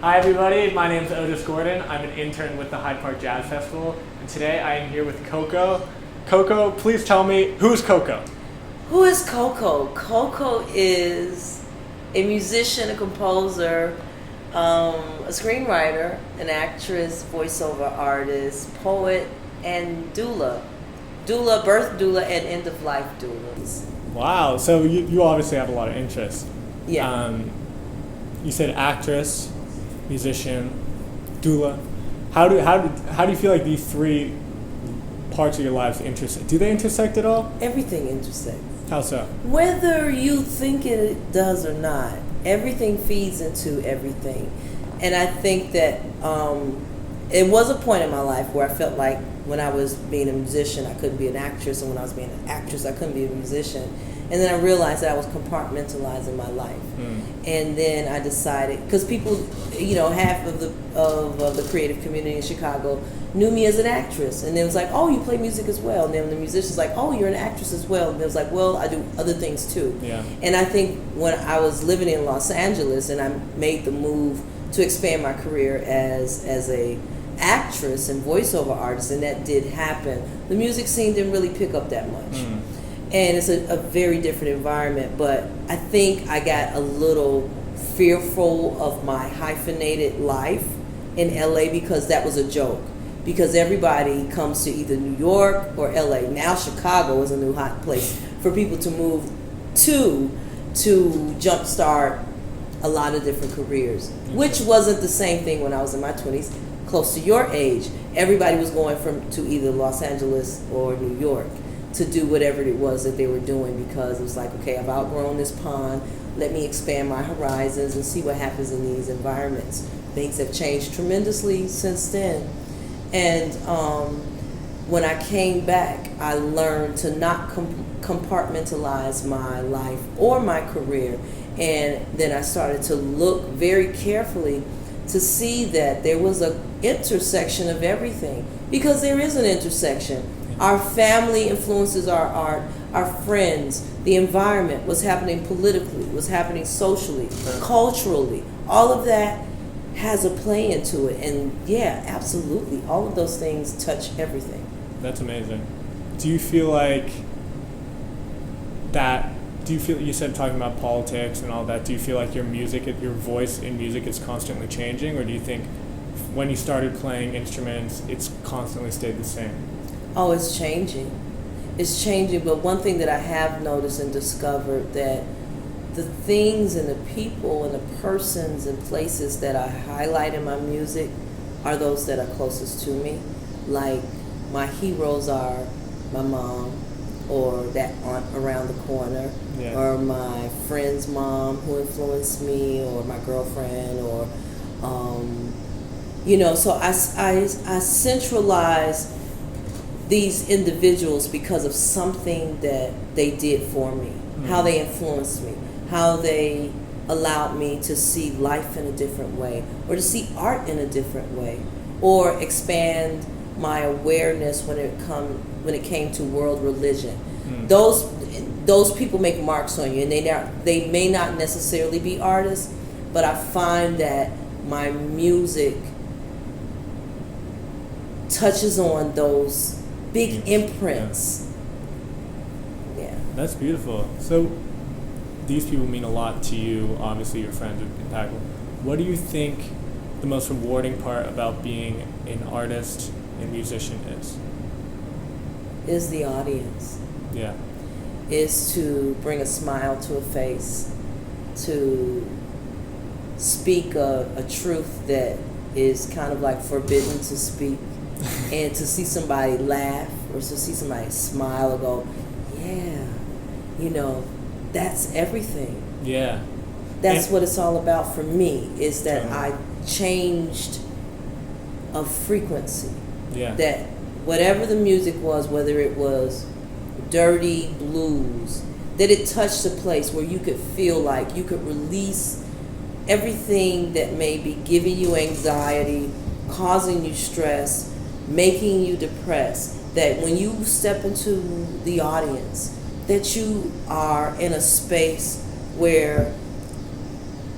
Hi everybody, my name is Otis Gordon. I'm an intern with the Hyde Park Jazz Festival, and today I am here with Coco. Coco, please tell me, who's Coco? Who is Coco? Coco is a musician, a composer, a screenwriter, an actress, voiceover artist, poet, and doula. Birth doula, and end-of-life doulas. Wow, so you obviously have a lot of interests. Yeah. You said actress, musician, doula. How do you feel like these three parts of your lives intersect? Do they intersect at all? Everything intersects. How so? Whether you think it does or not, everything feeds into everything. And I think that it was a point in my life where I felt like when I was being a musician, I couldn't be an actress, and when I was being an actress, I couldn't be a musician. And then I realized that I was compartmentalizing my life. And then I decided, because people, half of the creative community in Chicago knew me as an actress, and it was like, oh, you play music as well. And then the musician's like, oh, you're an actress as well. And it was like, well, I do other things too. Yeah. And I think when I was living in Los Angeles and I made the move to expand my career as a actress and voiceover artist, and that did happen, the music scene didn't really pick up that much. And it's a very different environment, but I think I got a little fearful of my hyphenated life in LA because that was a joke. Because everybody comes to either New York or LA. Now Chicago is a new hot place for people to move to jumpstart a lot of different careers, which wasn't the same thing when I was in my 20s, close to your age. Everybody was going to either Los Angeles or New York to do whatever it was that they were doing, because it was like, okay, I've outgrown this pond, let me expand my horizons and see what happens in these environments. Things have changed tremendously since then. And when I came back, I learned to not compartmentalize my life or my career. And then I started to look very carefully to see that there was an intersection of everything, because there is an intersection. Our family influences our art, our friends, the environment, what's happening politically, what's happening socially, culturally. All of that has a play into it. And yeah, absolutely, all of those things touch everything. That's amazing. Do you feel like you said talking about politics and all that, do you feel like your voice in music is constantly changing, or do you think when you started playing instruments, it's constantly stayed the same? Oh, it's changing. It's changing, but one thing that I have noticed and discovered, that the things and the people and the persons and places that I highlight in my music are those that are closest to me. Like, my heroes are my mom, or that aunt around the corner, or my friend's mom who influenced me, or my girlfriend, or, so I centralize these individuals because of something that they did for me, how they influenced me, how they allowed me to see life in a different way, or to see art in a different way, or expand my awareness when it came to world religion. Those people make marks on you, and they may not necessarily be artists, but I find that my music touches on those big imprints. Yeah. That's beautiful. So these people mean a lot to you. Obviously, your friends are impactful. What do you think the most rewarding part about being an artist and musician is? Is the audience. Yeah. Is to bring a smile to a face, to speak a truth that is kind of like forbidden to speak, and to see somebody laugh or to see somebody smile or go, yeah, that's everything. Yeah. That's what it's all about for me, is that I changed a frequency. Yeah. That whatever the music was, whether it was dirty blues, that it touched a place where you could feel like you could release everything that may be giving you anxiety, causing you stress, making you depressed. That when you step into the audience, that you are in a space where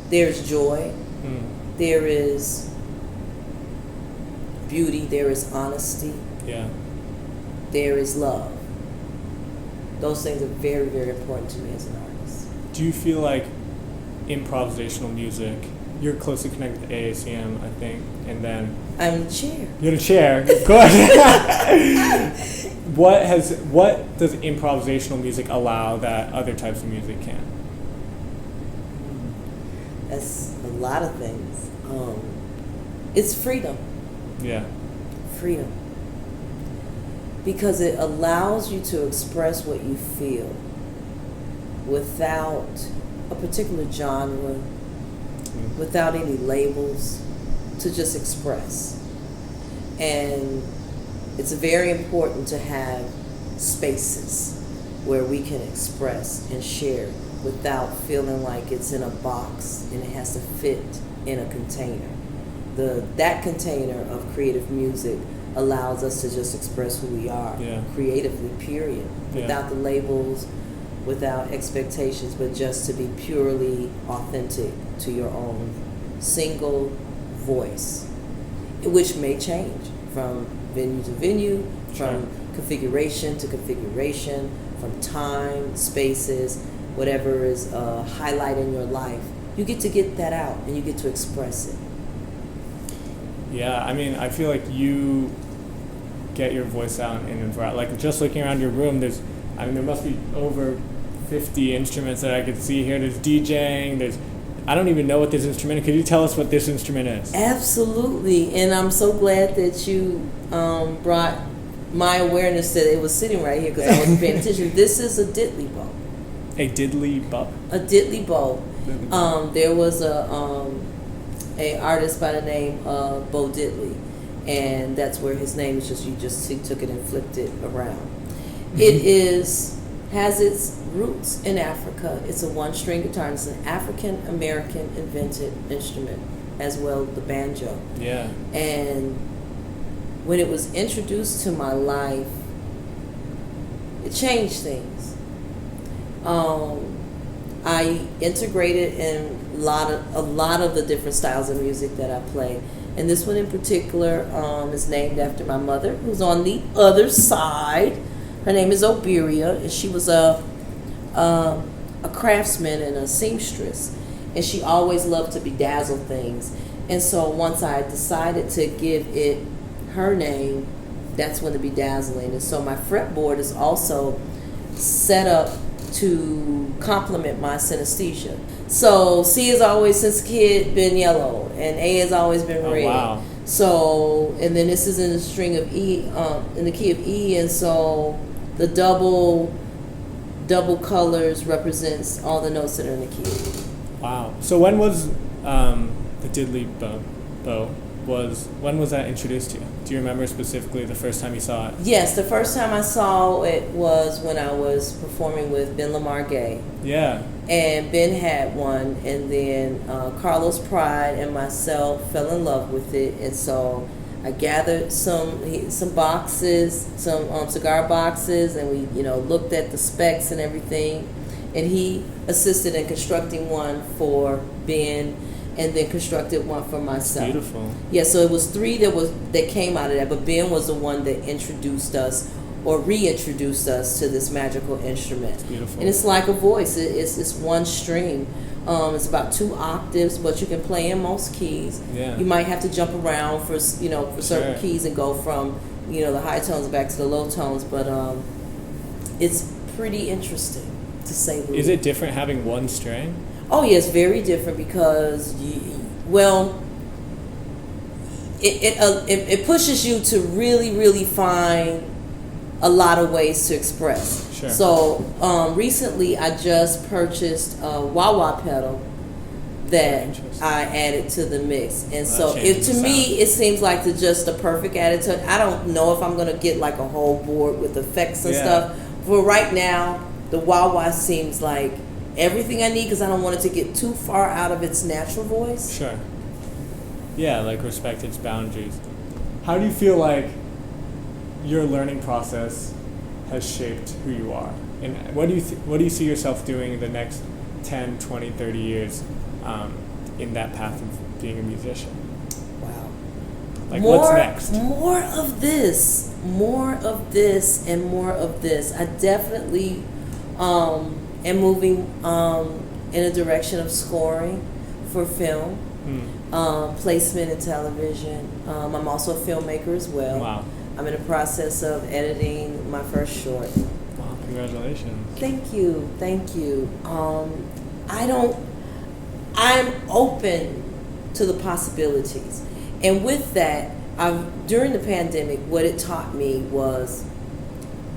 there's joy, there is beauty, there is honesty, Yeah. there is love. Those things are very, very important to me as an artist. Do you feel like improvisational music, you're closely connected to AACM, I think, and then I'm the chair. you're the chair, of course. What does improvisational music allow that other types of music can't? That's a lot of things. It's freedom. Yeah. Freedom. Because it allows you to express what you feel without a particular genre, without any labels, to just express. And it's very important to have spaces where we can express and share without feeling like it's in a box and it has to fit in a container. That container of creative music allows us to just express who we are creatively, period, without the labels, without expectations, but just to be purely authentic to your own single voice, which may change from venue to venue, from configuration to configuration, from time, spaces, whatever is a highlight in your life. You get that out and you get to express it. Yeah, I mean, I feel like you get your voice out in a variety. Like, just looking around your room, there must be over 50 instruments that I could see here. There's DJing, I don't even know what this instrument is. Could you tell us what this instrument is? Absolutely, and I'm so glad that you brought my awareness that it was sitting right here because I wasn't paying attention. This is a diddley bow. A diddley bow? A diddley bow. There was a artist by the name of Bo Diddley, and that's where his name is. He took it and flipped it around. It has its roots in Africa. It's a one-string guitar. It's an African American invented instrument, as well as the banjo. Yeah. And when it was introduced to my life, it changed things. I integrated in a lot of the different styles of music that I play. And this one in particular is named after my mother, who's on the other side. Her name is Oberia, and she was a craftsman and a seamstress. And she always loved to bedazzle things. And so once I decided to give it her name, that's when the bedazzling. And so my fretboard is also set up to complement my synesthesia. So C has always, since a kid, been yellow, and A has always been red. Wow. So, and then this is in the string of E, in the key of E, and so the double colors represents all the notes that are in the key. Wow. So when was the diddley bow? When was that introduced to you? Do you remember specifically the first time you saw it? Yes, the first time I saw it was when I was performing with Ben Lamar Gay. Yeah. And Ben had one, and then Carlos Pride and myself fell in love with it, and so I gathered some boxes, some cigar boxes, and we looked at the specs and everything, and he assisted in constructing one for Ben, and then constructed one for myself. Beautiful. Yeah, so it was 3 that came out of that, but Ben was the one that introduced us or reintroduced us to this magical instrument. It's beautiful. And it's like a voice. It's one string. It's about 2 octaves, but you can play in most keys. Yeah. You might have to jump around for certain keys and go from the high tones back to the low tones, but it's pretty interesting to say the least. Is it different having one string? Oh, yeah, it's very different because, it pushes you to really, really find a lot of ways to express. Sure. So recently I just purchased a wah-wah pedal that I added to the mix. And so to me, it seems like just a perfect additive. I don't know if I'm going to get like a whole board with effects and stuff. For right now, the wah-wah seems like everything I need because I don't want it to get too far out of its natural voice. Sure. Yeah, like respect its boundaries. How do you feel like your learning process has shaped who you are? And what do you see yourself doing in the next 10, 20, 30 years in that path of being a musician? Wow. Like, what's next? More of this, and more of this. I definitely am moving in a direction of scoring for film, placement in television. I'm also a filmmaker as well. Wow. I'm in the process of editing my first short. Wow, congratulations. Thank you. I'm open to the possibilities. And with that, during the pandemic, what it taught me was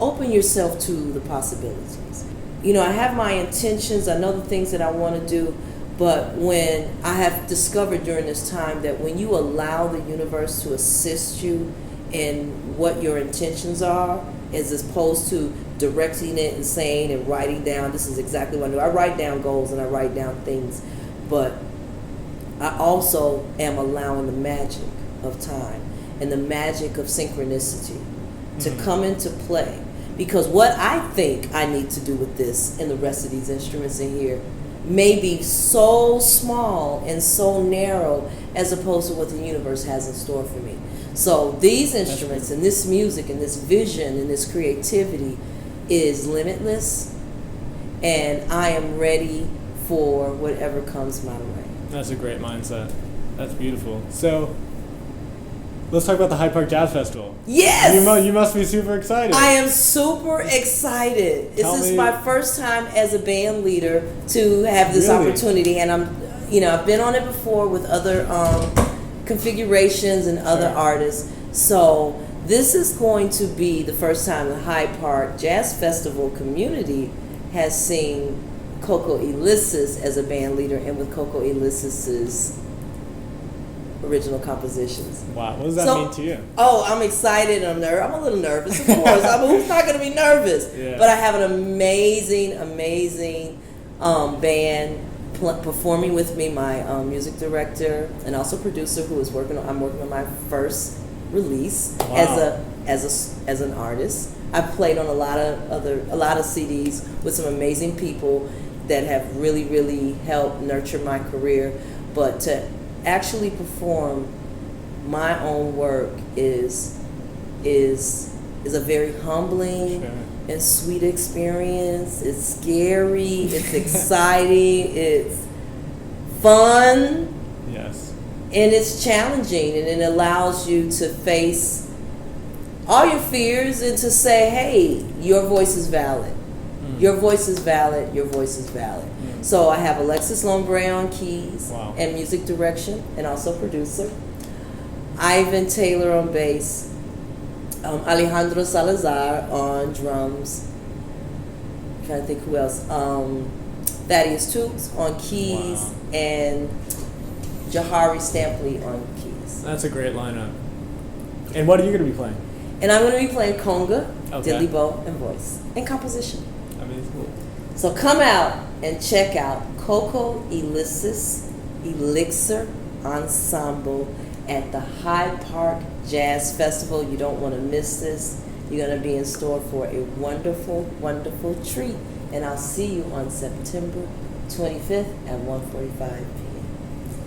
open yourself to the possibilities. You know, I have my intentions, I know the things that I want to do, but when I have discovered during this time that when you allow the universe to assist you in what your intentions are, as opposed to directing it and saying and writing down, this is exactly what I do. I write down goals and I write down things, but I also am allowing the magic of time and the magic of synchronicity to come into play. Because what I think I need to do with this and the rest of these instruments in here may be so small and so narrow as opposed to what the universe has in store for me. So these instruments and this music and this vision and this creativity is limitless, and I am ready for whatever comes my way. That's a great mindset. That's beautiful. So, let's talk about the Hyde Park Jazz Festival. Yes! You must be super excited. I am super excited. This is my first time as a band leader to have this opportunity, and I've been on it before with other configurations and other artists. So this is going to be the first time the Hyde Park Jazz Festival community has seen Coco Elysses as a band leader, and with Coco Elysses' original compositions. Wow, what does that mean to you? Oh, I'm excited. I'm a little nervous, of course. Who's not going to be nervous? Yeah. But I have an amazing band performing with me. My music director and also producer, I'm working on my first release as an artist. I've played on a lot of CDs with some amazing people that have really, really helped nurture my career. But to actually perform my own work is a very humbling and sweet experience. It's scary, it's exciting, it's fun. Yes. And it's challenging, and it allows you to face all your fears and to say, hey, your voice is valid. Your voice is valid. Your voice is valid. So I have Alexis Lombre on keys and music direction, and also producer. Ivan Taylor on bass. Alejandro Salazar on drums. I'm trying to think who else. Thaddeus Toops on keys, and Jahari Stampley on keys. That's a great lineup. And what are you going to be playing? And I'm going to be playing conga, diddley bow, and voice, and composition. Amazing. So come out and check out Coco Elysses Elixir Ensemble at the Hyde Park Jazz Festival. You don't want to miss this. You're going to be in store for a wonderful, wonderful treat. And I'll see you on September 25th at 1:45 p.m.